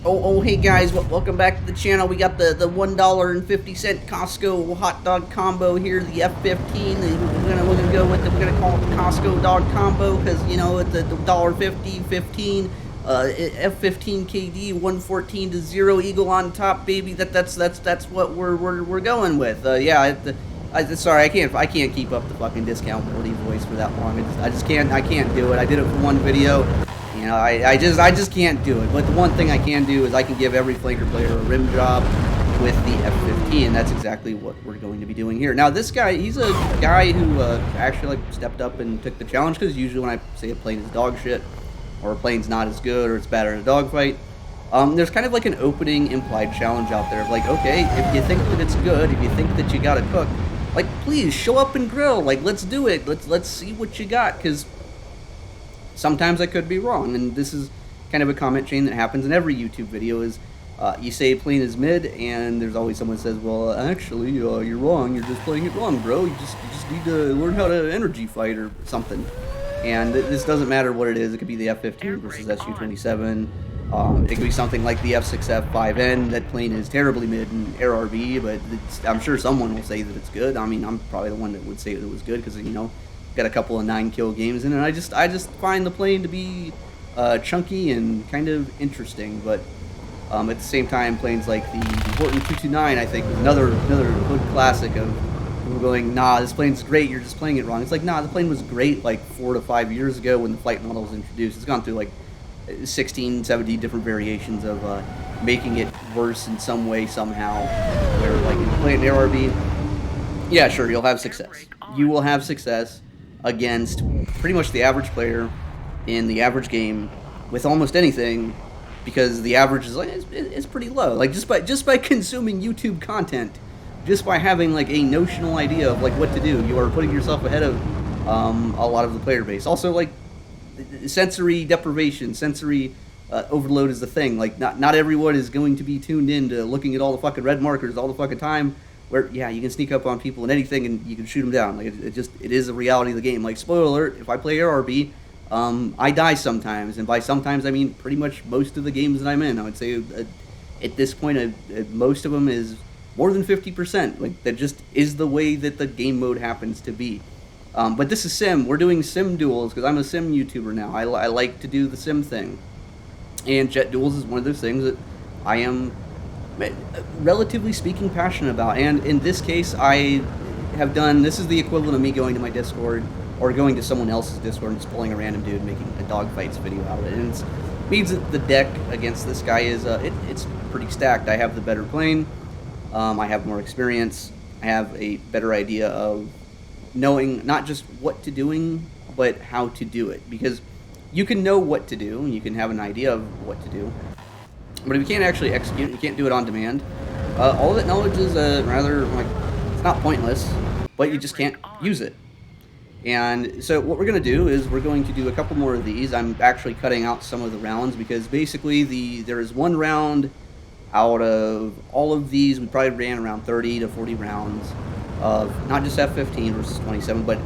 Oh, hey guys, welcome back to the channel. We got the $1.50 Costco hot dog combo here, the F15. We're gonna go with we're gonna call it the Costco dog combo because you know the $1.50 15 F15 KD 114 to 0 Eagle on top, baby. That's what we're going with. Yeah. Sorry, I can't keep up the fucking discount Woody voice for that long. I can't do it. I did it for one video. You know, I just can't do it. But the one thing I can do is I can give every flanker player a rim job with the F15, and that's exactly what we're going to be doing here. Now, this guy, he's a guy who actually stepped up and took the challenge, because usually when I say a plane is dog shit, or a plane's not as good, or it's better in a dogfight, there's kind of like an opening implied challenge out there of like, okay, if you think that it's good, if you think that you got to cook, like, please show up and grill. Like, let's do it. Let's see what you got, because sometimes I could be wrong, and this is kind of a comment chain that happens in every YouTube video. Is you say plane is mid, and there's always someone says, well, actually, you're wrong. You're just playing it wrong, bro. You just need to learn how to energy fight or something. And this doesn't matter what it is. It could be the F15 versus SU-27. It could be something like the F6F5N. That plane is terribly mid in Air RB, but I'm sure someone will say that it's good. I mean, I'm probably the one that would say that it was good because, you know, got a couple of 9-kill games in it. I just find the plane to be chunky and kind of interesting. But at the same time, planes like the Horton 229, I think, was another good classic of people going, nah, this plane's great, you're just playing it wrong. It's like, nah, the plane was great like 4 to 5 years ago when the flight model was introduced. It's gone through like 16, 70 different variations of making it worse in some way, somehow. Where, like, if you play an ARB, yeah, sure, you'll have success. You will have success against pretty much the average player in the average game with almost anything, because the average is like it's pretty low. Like, just by consuming YouTube content, just by having like a notional idea of like what to do, you are putting yourself ahead of a lot of the player base. Also, like, sensory deprivation, sensory overload is the thing. Like, not everyone is going to be tuned in to looking at all the fucking red markers all the fucking time. Where, yeah, you can sneak up on people and anything, and you can shoot them down. Like, it is a reality of the game. Like, spoiler alert: if I play ARB, I die sometimes, and by sometimes I mean pretty much most of the games that I'm in. I would say at this point, most of them is more than 50%. Like, that just is the way that the game mode happens to be. But this is sim. We're doing sim duels because I'm a sim YouTuber now. I like to do the sim thing, and jet duels is one of those things that I am, relatively speaking, passionate about. And in this case, I have done, this is the equivalent of me going to my Discord or going to someone else's Discord and just pulling a random dude making a dogfights video out of it. And it means that the deck against this guy is it's pretty stacked. I have the better plane, I have more experience, I have a better idea of knowing not just what to doing, but how to do it. Because you can know what to do and you can have an idea of what to do, but if you can't actually execute, you can't do it on demand. All of that knowledge is rather, like, it's not pointless, but you just can't use it. And so what we're going to do is we're going to do a couple more of these. I'm actually cutting out some of the rounds because basically there is one round out of all of these. We probably ran around 30 to 40 rounds of not just F-15 versus 27, but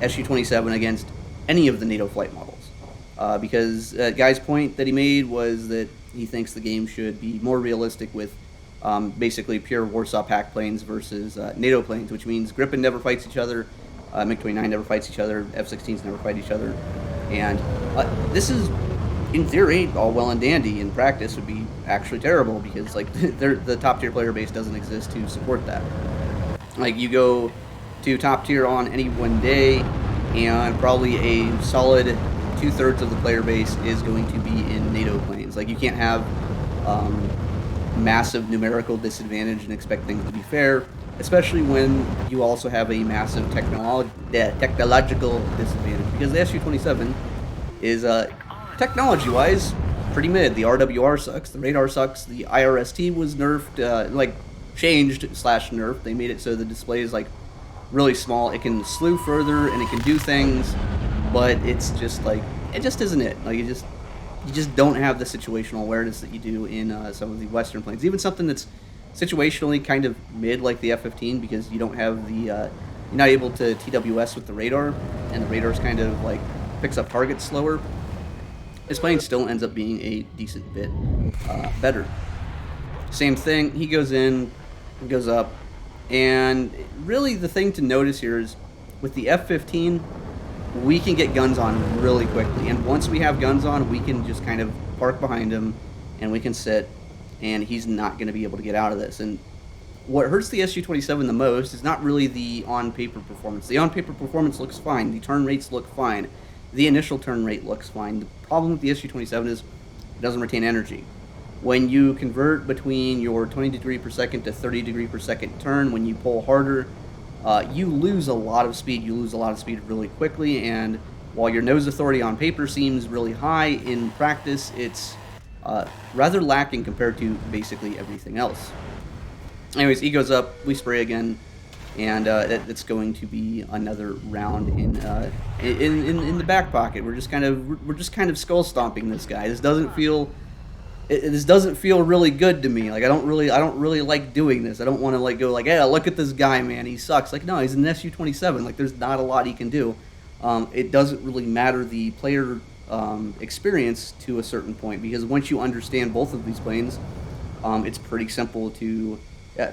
SU-27 against any of the NATO flight models. Because guy's point that he made was that he thinks the game should be more realistic with basically pure Warsaw Pact planes versus NATO planes, which means Gripen never fights each other, MiG-29 never fights each other, F-16s never fight each other. And this is, in theory, all well and dandy. In practice, would be actually terrible because, like, the top tier player base doesn't exist to support that. Like, you go to top tier on any one day, and probably a solid 2/3 of the player base is going to be in NATO planes. Like, you can't have massive numerical disadvantage and expect things to be fair, especially when you also have a massive technological disadvantage, because the SU-27 is technology-wise pretty mid. The RWR sucks, the radar sucks, the IRST was nerfed, like, changed / nerfed. They made it so the display is, like, really small. It can slew further and it can do things, but it's just like, it just isn't it. Like, you just don't have the situational awareness that you do in some of the Western planes. Even something that's situationally kind of mid, like the F-15, because you don't have the you're not able to TWS with the radar, and the radar's kind of like picks up targets slower. his plane still ends up being a decent bit better. Same thing, he goes in, goes up, and really the thing to notice here is with the F-15, we can get guns on him really quickly. And once we have guns on, we can just kind of park behind him, and we can sit, and he's not going to be able to get out of this. And what hurts the Su-27 the most is not really the on-paper performance. The on-paper performance looks fine. The turn rates look fine. The initial turn rate looks fine. The problem with the Su-27 is it doesn't retain energy. When you convert between your 20 degree per second to 30 degree per second turn, when you pull harder, you lose a lot of speed. You lose a lot of speed really quickly, and while your nose authority on paper seems really high, in practice it's rather lacking compared to basically everything else. Anyways, he goes up, we spray again, and it's going to be another round in the back pocket. We're just kind of skull stomping this guy. This doesn't feel really good to me. Like I don't really like doing this. I don't want to like go like, yeah, look at this guy, man, he sucks. Like no, he's an Su-27. Like there's not a lot he can do. It doesn't really matter the player experience to a certain point, because once you understand both of these planes, it's pretty simple to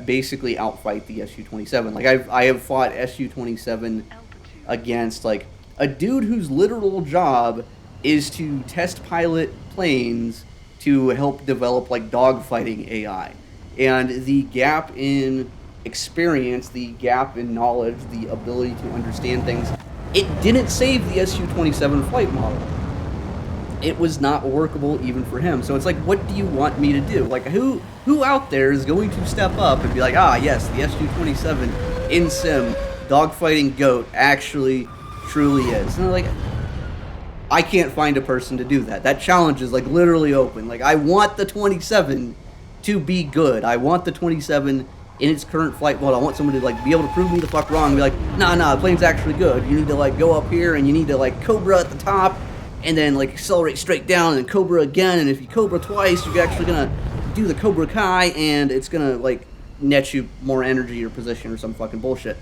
basically outfight the Su-27. Like I have fought Su-27 against like a dude whose literal job is to test pilot planes to help develop like dogfighting AI. And the gap in experience, the gap in knowledge, the ability to understand things, it didn't save the Su-27 flight model. It was not workable even for him. So it's like, what do you want me to do? Like who out there is going to step up and be like, ah yes, the Su-27 in sim dogfighting GOAT actually truly is. And like, I can't find a person to do that. That challenge is like literally open. Like I want the 27 to be good. I want the 27 in its current flight mode. I want someone to like be able to prove me the fuck wrong and be like, nah, the plane's actually good. You need to like go up here and you need to like Cobra at the top and then like accelerate straight down and Cobra again. And if you Cobra twice, you're actually gonna do the Cobra Kai and it's gonna like net you more energy or position or some fucking bullshit.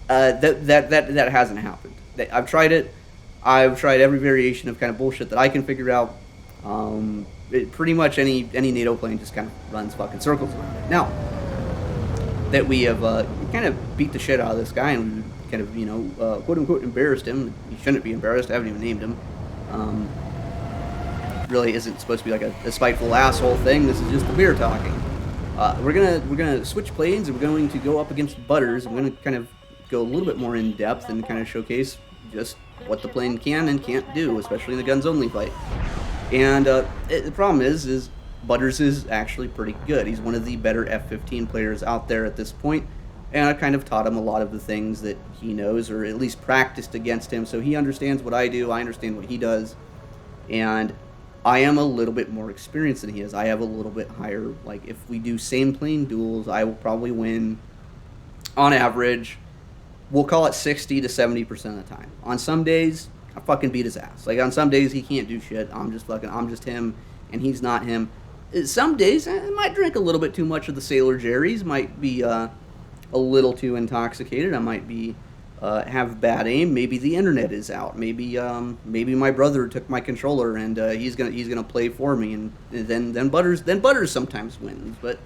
That hasn't happened. I've tried it. I've tried every variation of kind of bullshit that I can figure out. Pretty much any NATO plane just kind of runs fucking circles around it. Now that we have kind of beat the shit out of this guy and we kind of, quote unquote embarrassed him. He shouldn't be embarrassed. I haven't even named him. Really isn't supposed to be like a spiteful asshole thing. This is just the beer talking. We're gonna switch planes and we're going to go up against Butters. I'm gonna kind of go a little bit more in depth and kind of showcase just what the plane can and can't do, especially in the guns only fight. And the problem is Butters is actually pretty good. He's one of the better F-15 players out there at this point, and I kind of taught him a lot of the things that he knows, or at least practiced against him, so he understands what I do, I understand what he does, and I am a little bit more experienced than he is. I have a little bit higher, like if we do same plane duels, I will probably win, on average, we'll call it 60 to 70% of the time. On some days, I fucking beat his ass. Like on some days, he can't do shit. I'm just him, and he's not him. Some days, I might drink a little bit too much of the Sailor Jerry's. Might be a little too intoxicated. I might be have bad aim. Maybe the internet is out. Maybe my brother took my controller and he's gonna play for me. And then Butters sometimes wins. But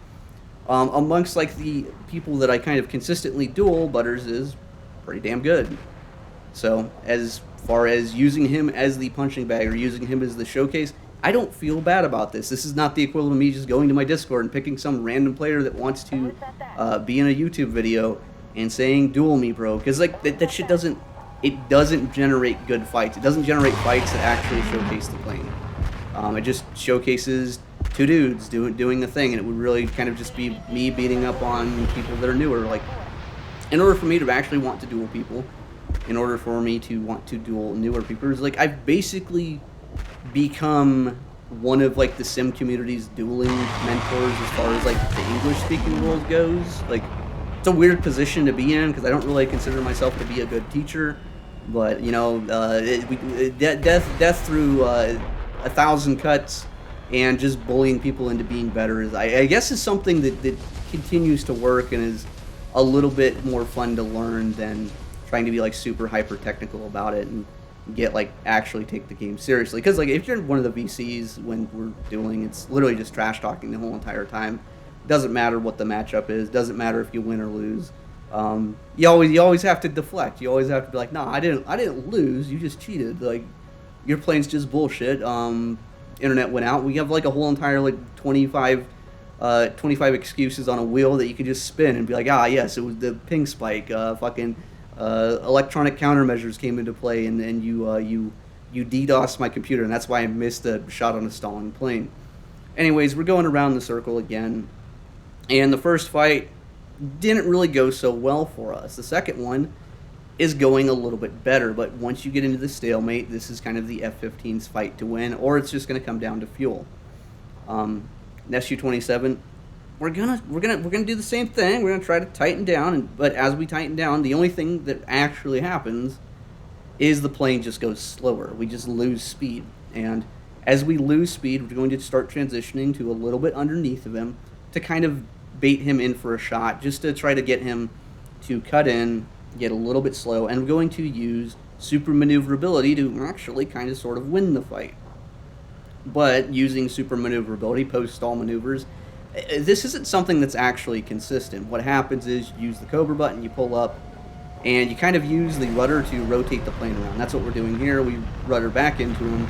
amongst like the people that I kind of consistently duel, Butters is pretty damn good. So as far as using him as the punching bag or using him as the showcase, I don't feel bad about this. This is not the equivalent of me just going to my Discord and picking some random player that wants to be in a YouTube video and saying duel me, bro, because like that shit doesn't generate good fights. It doesn't generate fights that actually showcase the plane. It just showcases two dudes doing the thing, and it would really kind of just be me beating up on people that are newer. Like, in order for me to actually want to duel people, in order for me to want to duel newer people, it's like I've basically become one of like the sim community's dueling mentors as far as like the English speaking world goes. Like, it's a weird position to be in because I don't really consider myself to be a good teacher, but you know, death through 1,000 cuts and just bullying people into being better is, I guess, is something that continues to work and is a little bit more fun to learn than trying to be like super hyper technical about it. And get like actually take the game seriously. Because like if you're one of the VCs when we're dueling, it's literally just trash talking the whole entire time. Doesn't matter what the matchup is. Doesn't matter if you win or lose. You always have to deflect. You always have to be like, no, I didn't lose. You just cheated. Like your plane's just bullshit. Internet went out. We have like a whole entire like 25 excuses on a wheel that you can just spin and be like, ah, yes, it was the ping spike. Fucking electronic countermeasures came into play, and you DDoS my computer, and that's why I missed a shot on a stalling plane. Anyways, we're going around the circle again, and the first fight didn't really go so well for us. The second one is going a little bit better, but once you get into the stalemate, this is kind of the F-15's fight to win, or it's just going to come down to fuel. SU-27, we're gonna do the same thing. We're gonna try to tighten down, but as we tighten down, the only thing that actually happens is the plane just goes slower. We just lose speed, and as we lose speed, we're going to start transitioning to a little bit underneath of him to kind of bait him in for a shot, just to try to get him to cut in, get a little bit slow, and we're going to use super maneuverability to actually kind of sort of win the fight. But using super maneuverability, post-stall maneuvers, this isn't something that's actually consistent. What happens is you use the Cobra button, you pull up, and you kind of use the rudder to rotate the plane around. That's what we're doing here. We rudder back into him.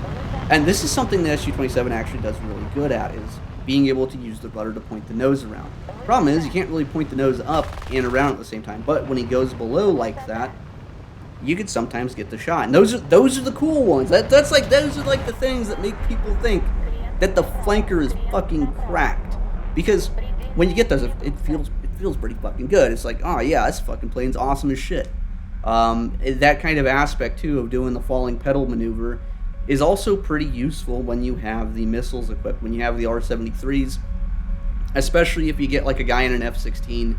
And this is something that SU-27 actually does really good at, is being able to use the rudder to point the nose around. Problem is, you can't really point the nose up and around at the same time, but when he goes below like that, you could sometimes get the shot. And those are the cool ones. Those are like the things that make people think that the flanker is fucking cracked. Because when you get those, it feels pretty fucking good. It's like, oh yeah, this fucking plane's awesome as shit. That kind of aspect too of doing the falling pedal maneuver is also pretty useful when you have the missiles equipped, when you have the R-73s, especially if you get like a guy in an F-16,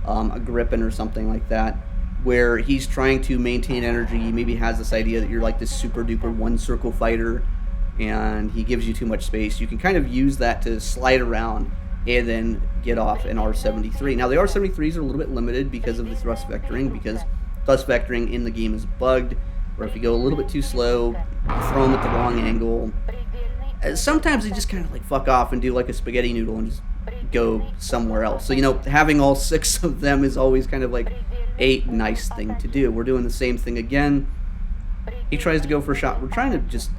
a Gripen or something like that, where he's trying to maintain energy. He maybe has this idea that you're like this super duper one circle fighter and he gives you too much space. You can kind of use that to slide around and then get off an R-73. Now the R-73s are a little bit limited because of the thrust vectoring, because thrust vectoring in the game is bugged, where if you go a little bit too slow, you throw them at the wrong angle. Sometimes they just kind of like fuck off and do like a spaghetti noodle and just go somewhere else. So, you know, having all 6 of them is always kind of like a nice thing to do. We're doing the same thing again. He tries to go for a shot. We're trying to just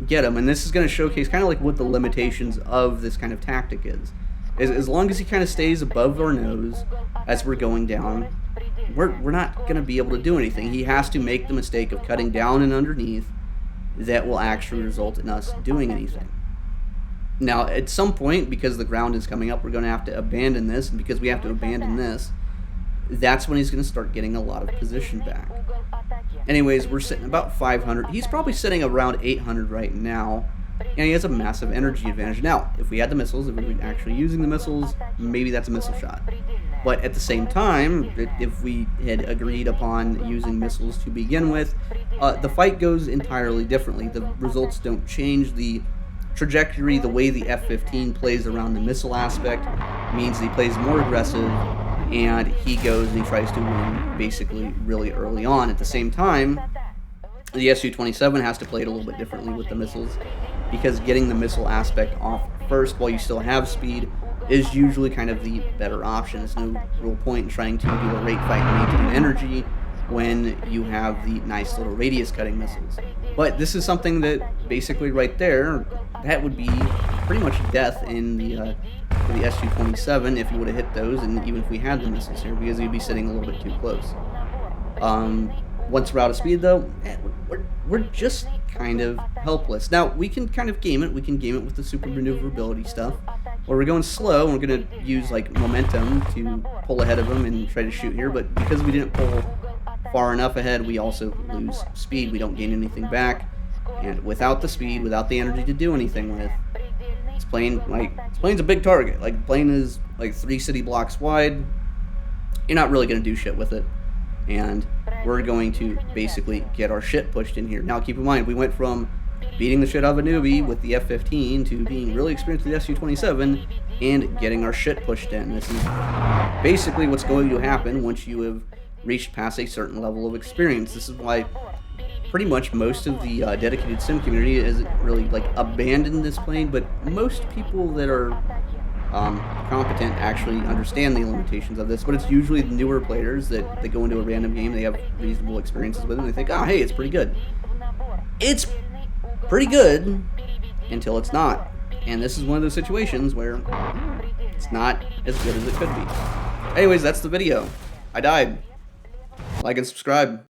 get him, and this is going to showcase kind of like what the limitations of this kind of tactic is. As long as he kind of stays above our nose as we're going down, we're not going to be able to do anything. He has to make the mistake of cutting down and underneath that will actually result in us doing anything. Now, at some point, because the ground is coming up, we're going to have to abandon this, and because we have to abandon this, that's when he's going to start getting a lot of position back. Anyways, we're sitting about 500. He's probably sitting around 800 right now, and he has a massive energy advantage. Now, if we had the missiles, if we were actually using the missiles, maybe that's a missile shot. But at the same time, if we had agreed upon using missiles to begin with, the fight goes entirely differently. The results don't change. The trajectory, the way the F-15 plays around the missile aspect, means he plays more aggressive, and he goes and he tries to win basically really early on. At the same time, the Su-27 has to play it a little bit differently with the missiles, because getting the missile aspect off first while you still have speed is usually kind of the better option. There's no real point in trying to do a rate fight and maintain energy when you have the nice little radius cutting missiles. But this is something that basically right there, that would be pretty much death in the for the Su-27 if you would have hit those, and even if we had the missiles here, because you'd be sitting a little bit too close. Once we're out of speed though, we're just kind of helpless. Now, we can kind of game it. We can game it with the super maneuverability stuff, where we're going slow and we're going to use like momentum to pull ahead of them and try to shoot here, but because we didn't pull far enough ahead, we also lose speed. We don't gain anything back, and without the speed, without the energy to do anything with, this plane's a big target. Like, the plane is like 3 city blocks wide. You're not really going to do shit with it, and we're going to basically get our shit pushed in here. Now, keep in mind, we went from beating the shit out of a newbie with the F-15 to being really experienced with the Su-27 and getting our shit pushed in. This is basically what's going to happen once you have reached past a certain level of experience. This is why pretty much most of the dedicated sim community isn't really like abandoned this plane, but most people that are competent actually understand the limitations of this. But it's usually the newer players that go into a random game, they have reasonable experiences with it, and they think, oh, hey, it's pretty good. It's pretty good until it's not. And this is one of those situations where it's not as good as it could be. Anyways, that's the video. I died. Like and subscribe.